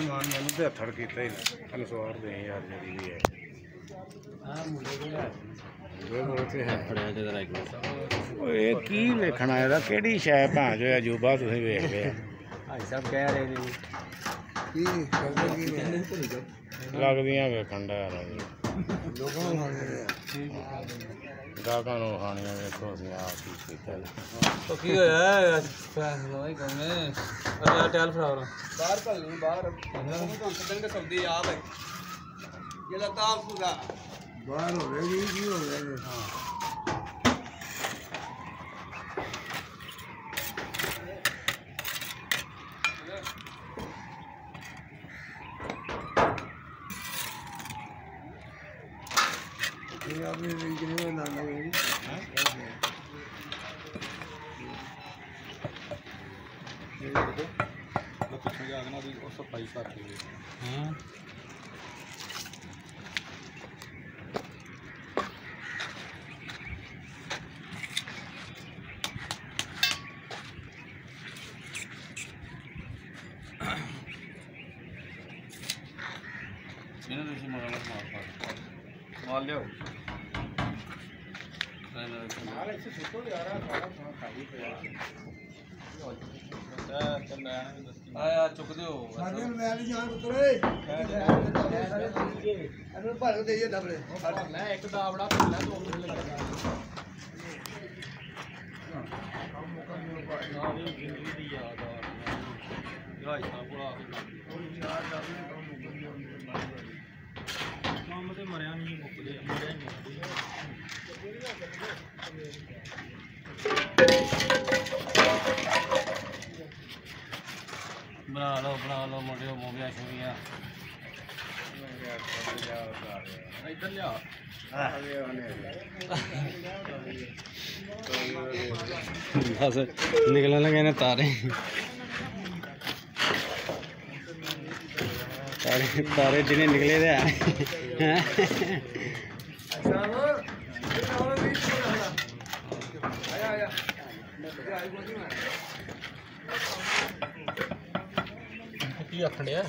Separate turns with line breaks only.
मान मैंने तो हथड़ किया ही अनुसार दे यार जी भी है की वेखना है कि शै भां जो अजूबा तुम वेख लिया
भाई साहब कह रहे हैं
लगदियां वेखण दा गाहकां खानियां वेखो असीं आप कीता
तो की होया फैसला ही करने अरे टेल फ्लावर बाहर कल नहीं बाहर हम तो सदन के सब्जी आ भाई ये लगता पूरा बाहर हो गया की हो गया हां ये आपने कितने में लाना है हां ये देखो मैं पीछे जाके ना और सफाई कर दी हां मैंने तो इसे मार लियो यार ऐसे छोटो यार सारा खाली पे आया चुक दियो सारे मैं भी जान पुत्रे अनु भर के देइए डबले मैं एक दावड़ा पहला दो मिनट लगा जिंदगी दी याद आ भाई साहब को यार काम ते मरिया नहीं मुकदे मरिया नहीं बना लो मुंडियो मूवियां शूवियां इधर लिया बस निकलने लगे ना तारे तारे जिन्हें निकले थे आया